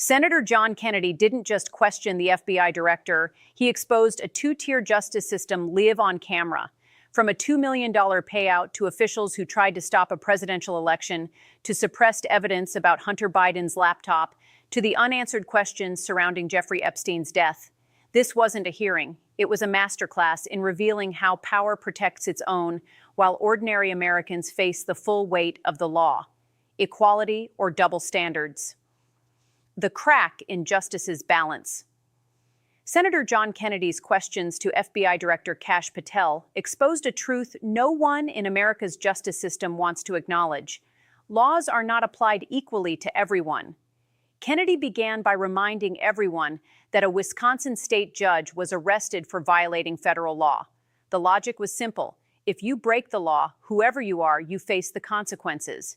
Senator John Kennedy didn't just question the FBI director, he exposed a two-tier justice system live on camera. From a $2 million payout to officials who tried to stop a presidential election, to suppressed evidence about Hunter Biden's laptop, to the unanswered questions surrounding Jeffrey Epstein's death. This wasn't a hearing. It was a masterclass in revealing how power protects its own while ordinary Americans face the full weight of the law. Equality or double standards. The crack in justice's balance. Senator John Kennedy's questions to FBI Director Kash Patel exposed a truth no one in America's justice system wants to acknowledge. Laws are not applied equally to everyone. Kennedy began by reminding everyone that a Wisconsin state judge was arrested for violating federal law. The logic was simple. If you break the law, whoever you are, you face the consequences.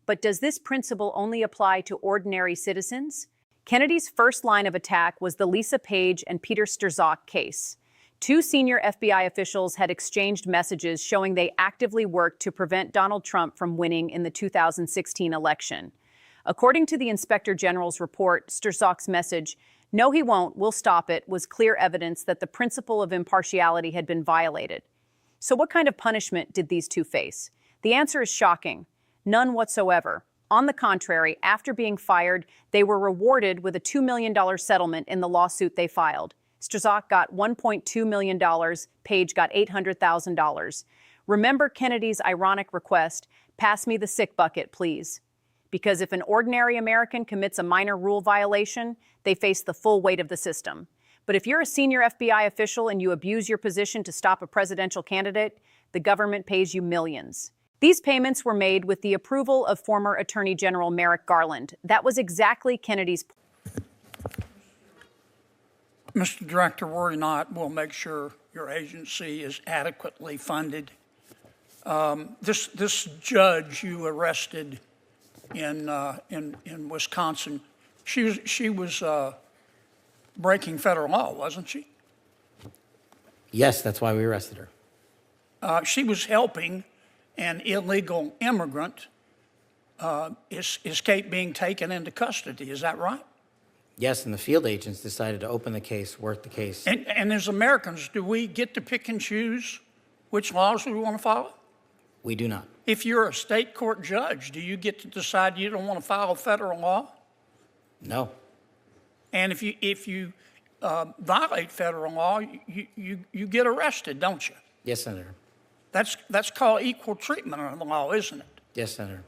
But does this principle only apply to ordinary citizens? Kennedy's first line of attack was the Lisa Page and Peter Strzok case. Two senior FBI officials had exchanged messages showing they actively worked to prevent Donald Trump from winning in the 2016 election. According to the Inspector General's report, Strzok's message, "No, he won't, we'll stop it," was clear evidence that the principle of impartiality had been violated. So what kind of punishment did these two face? The answer is shocking. None whatsoever. On the contrary, after being fired, they were rewarded with a $2 million settlement in the lawsuit they filed. Strzok got $1.2 million, Page got $800,000. Remember Kennedy's ironic request, "Pass me the sick bucket, please." Because if an ordinary American commits a minor rule violation, they face the full weight of the system. But if you're a senior FBI official and you abuse your position to stop a presidential candidate, the government pays you millions. These payments were made with the approval of former Attorney General Merrick Garland. That was exactly Kennedy's point. Mr. Director, worry not. We'll make sure your agency is adequately funded. This judge you arrested in Wisconsin, she was breaking federal law, wasn't she? Yes, that's why we arrested her. She was helping an illegal immigrant escape being taken into custody. Is that right? Yes, and the field agents decided to open the case, work the case. And as Americans, do we get to pick and choose which laws we want to follow? We do not. If you're a state court judge, do you get to decide you don't want to follow federal law? No. And if you violate federal law, you get arrested, don't you? Yes, Senator. That's called equal treatment under the law, isn't it? Yes, Senator.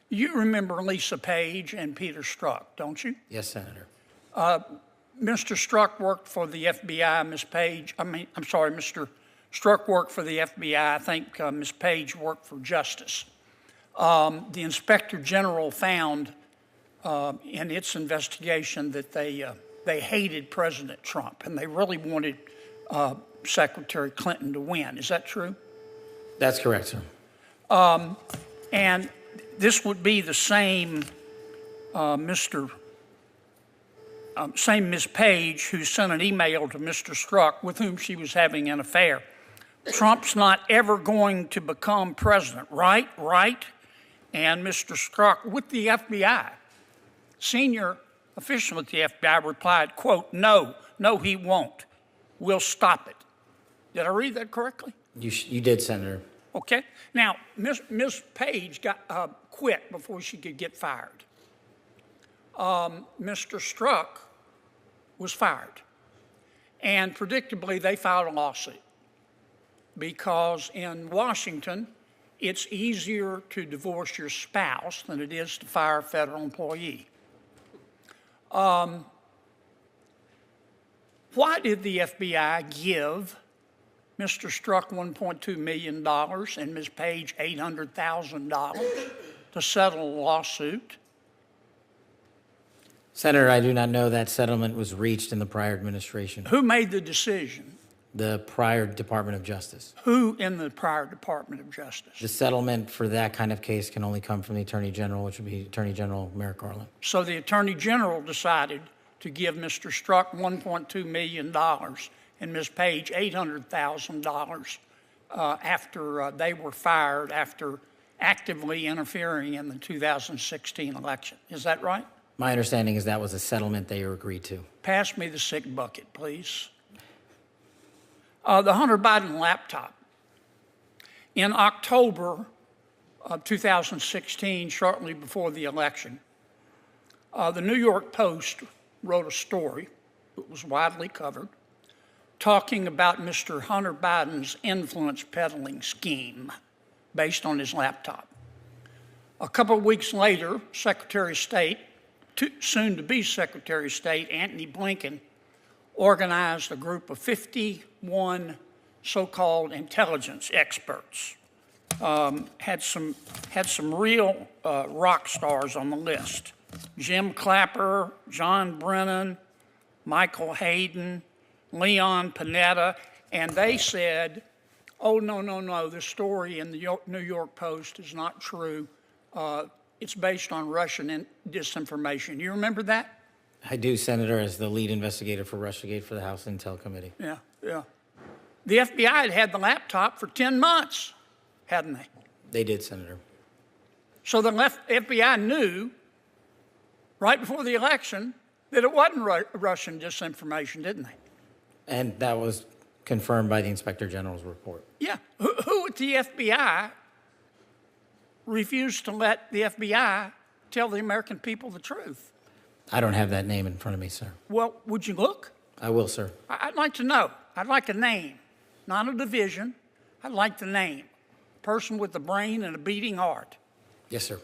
You remember Lisa Page and Peter Strzok, don't you? Yes, Senator. Mr. Strzok worked for the FBI. Mr. Strzok worked for the FBI. I think Ms. Page worked for Justice. The Inspector General found in its investigation that they hated President Trump and they really wanted Secretary Clinton to win. Is that true? That's correct, sir. And this would be the same same Ms. Page who sent an email to Mr. Strzok with whom she was having an affair. Trump's not ever going to become president, right? Right? And Mr. Strzok with the FBI, senior official at the FBI, replied, quote, no, he won't. We'll stop it. Did I read that correctly? You did, Senator. Okay. Now, Ms. Page got quit before she could get fired. Mr. Strzok was fired. And predictably, they filed a lawsuit because in Washington, it's easier to divorce your spouse than it is to fire a federal employee. Why did the FBI give Mr. Strzok $1.2 million and Ms. Page $800,000 to settle a lawsuit? Senator, I do not know that settlement was reached in the prior administration. Who made the decision? The prior Department of Justice. Who in the prior Department of Justice? The settlement for that kind of case can only come from the Attorney General, which would be Attorney General Merrick Garland. So the Attorney General decided to give Mr. Strzok $1.2 million and Ms. Page $800,000 after they were fired after actively interfering in the 2016 election. Is that right? My understanding is that was a settlement they agreed to. Pass me the sick bucket, please. The Hunter Biden laptop. In October of 2016, shortly before the election, the New York Post wrote a story that was widely covered talking about Mr. Hunter Biden's influence peddling scheme based on his laptop. A couple of weeks later, Secretary of State, soon to be Secretary of State, Antony Blinken, organized a group of 51 so-called intelligence experts. Had some real rock stars on the list. Jim Clapper, John Brennan, Michael Hayden, Leon Panetta, and they said, oh, no, this story in the New York Post is not true. It's based on Russian disinformation. You remember that? I do, Senator, as the lead investigator for Russiagate for the House Intel Committee. Yeah. The FBI had had the laptop for 10 months, hadn't they? They did, Senator. So the FBI knew right before the election that it wasn't Russian disinformation, didn't they? And that was confirmed by the Inspector General's report. Yeah. Who at the FBI refused to let the FBI tell the American people the truth? I don't have that name in front of me, sir. Well, would you look? I will, sir. I'd like to know. I'd like a name, not a division. I'd like the name. A person with a brain and a beating heart. Yes, sir.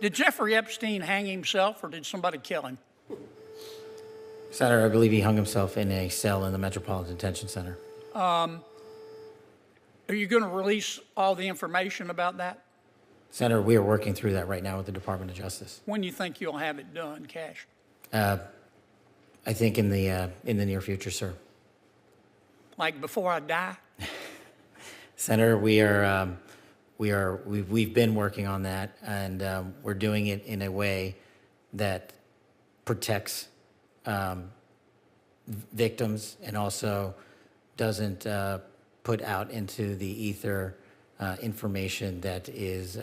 Did Jeffrey Epstein hang himself or did somebody kill him? Senator, I believe he hung himself in a cell in the Metropolitan Detention Center. Are you going to release all the information about that? Senator, we are working through that right now with the Department of Justice. When do you think you'll have it done, Cash? I think in the near future, sir. Like before I die? Senator, we've been working on that, and we're doing it in a way that protects victims and also doesn't put out into the ether information that is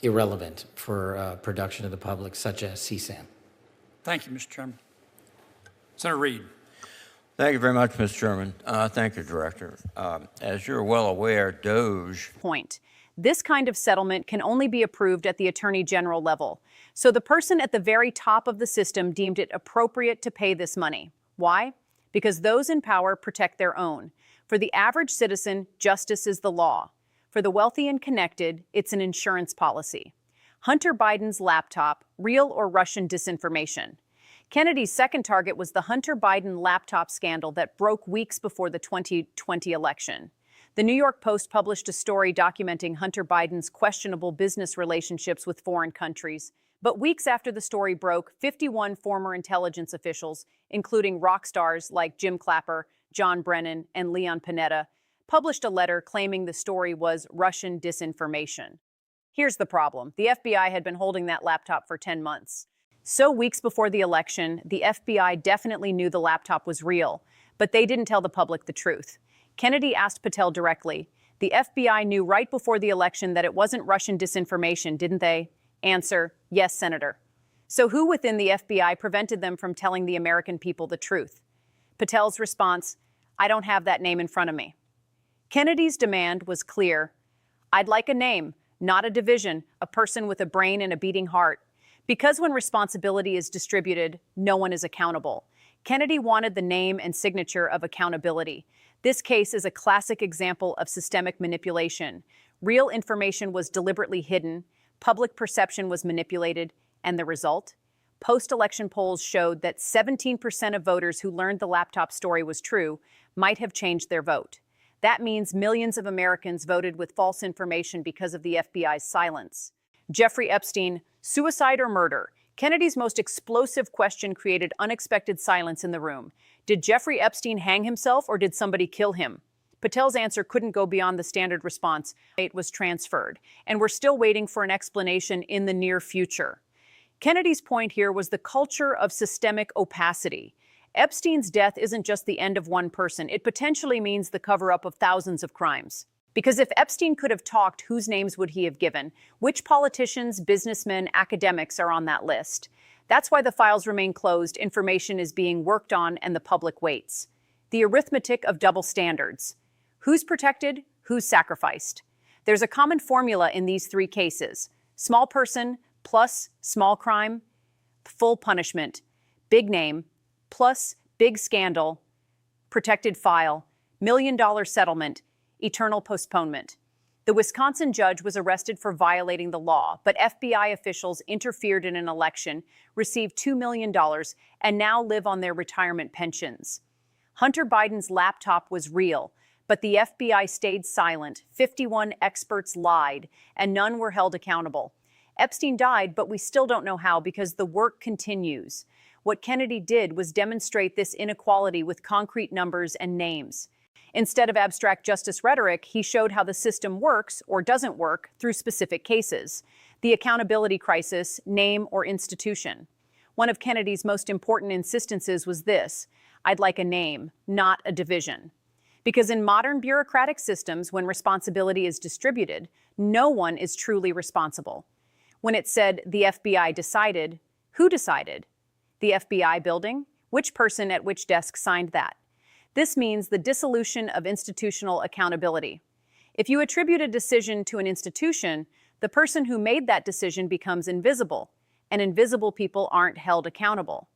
irrelevant for production of the public, such as CSAM. Thank you, Mr. Chairman. Senator Reid. Thank you very much, Mr. Chairman. Thank you, Director. As you're well aware, DOJ... Point. This kind of settlement can only be approved at the Attorney General level. So the person at the very top of the system deemed it appropriate to pay this money. Why? Because those in power protect their own. For the average citizen, justice is the law. For the wealthy and connected, it's an insurance policy. Hunter Biden's laptop, real or Russian disinformation? Kennedy's second target was the Hunter Biden laptop scandal that broke weeks before the 2020 election. The New York Post published a story documenting Hunter Biden's questionable business relationships with foreign countries. But weeks after the story broke, 51 former intelligence officials, including rock stars like Jim Clapper, John Brennan, and Leon Panetta, published a letter claiming the story was Russian disinformation. Here's the problem. The FBI had been holding that laptop for 10 months. So weeks before the election, the FBI definitely knew the laptop was real, but they didn't tell the public the truth. Kennedy asked Patel directly, the FBI knew right before the election that it wasn't Russian disinformation, didn't they? Answer, yes, Senator. So who within the FBI prevented them from telling the American people the truth? Patel's response, I don't have that name in front of me. Kennedy's demand was clear. I'd like a name, not a division, a person with a brain and a beating heart. Because when responsibility is distributed, no one is accountable. Kennedy wanted the name and signature of accountability. This case is a classic example of systemic manipulation. Real information was deliberately hidden, public perception was manipulated, and the result? Post-election polls showed that 17% of voters who learned the laptop story was true might have changed their vote. That means millions of Americans voted with false information because of the FBI's silence. Jeffrey Epstein, suicide or murder? Kennedy's most explosive question created unexpected silence in the room. Did Jeffrey Epstein hang himself or did somebody kill him? Patel's answer couldn't go beyond the standard response. It was transferred, and we're still waiting for an explanation in the near future. Kennedy's point here was the culture of systemic opacity. Epstein's death isn't just the end of one person, it potentially means the cover-up of thousands of crimes. Because if Epstein could have talked, whose names would he have given? Which politicians, businessmen, academics are on that list? That's why the files remain closed, information is being worked on, and the public waits. The arithmetic of double standards. Who's protected? Who's sacrificed? There's a common formula in these three cases. Small person plus small crime, full punishment. Big name plus big scandal, protected file, $1 million settlement, eternal postponement. The Wisconsin judge was arrested for violating the law, but FBI officials interfered in an election, received $2 million, and now live on their retirement pensions. Hunter Biden's laptop was real, but the FBI stayed silent. 51 experts lied, and none were held accountable. Epstein died, but we still don't know how because the work continues. What Kennedy did was demonstrate this inequality with concrete numbers and names. Instead of abstract justice rhetoric, he showed how the system works or doesn't work through specific cases. The accountability crisis, name or institution. One of Kennedy's most important insistences was this: I'd like a name, not a division. Because in modern bureaucratic systems, when responsibility is distributed, no one is truly responsible. When it said the FBI decided, who decided? The FBI building? Which person at which desk signed that? This means the dissolution of institutional accountability. If you attribute a decision to an institution, the person who made that decision becomes invisible, and invisible people aren't held accountable.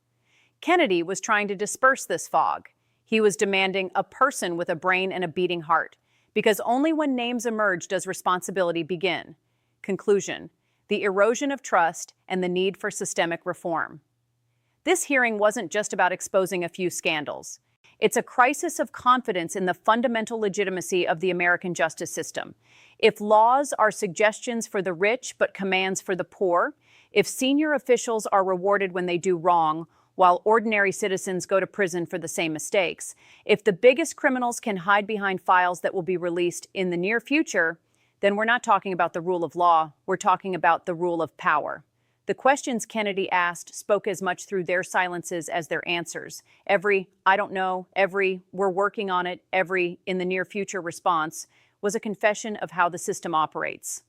Kennedy was trying to disperse this fog. He was demanding a person with a brain and a beating heart, because only when names emerge does responsibility begin. Conclusion: the erosion of trust and the need for systemic reform. This hearing wasn't just about exposing a few scandals. It's a crisis of confidence in the fundamental legitimacy of the American justice system. If laws are suggestions for the rich but commands for the poor, if senior officials are rewarded when they do wrong, while ordinary citizens go to prison for the same mistakes, if the biggest criminals can hide behind files that will be released in the near future, then we're not talking about the rule of law, we're talking about the rule of power. The questions Kennedy asked spoke as much through their silences as their answers. Every "I don't know," every "we're working on it," every "in the near future" response was a confession of how the system operates.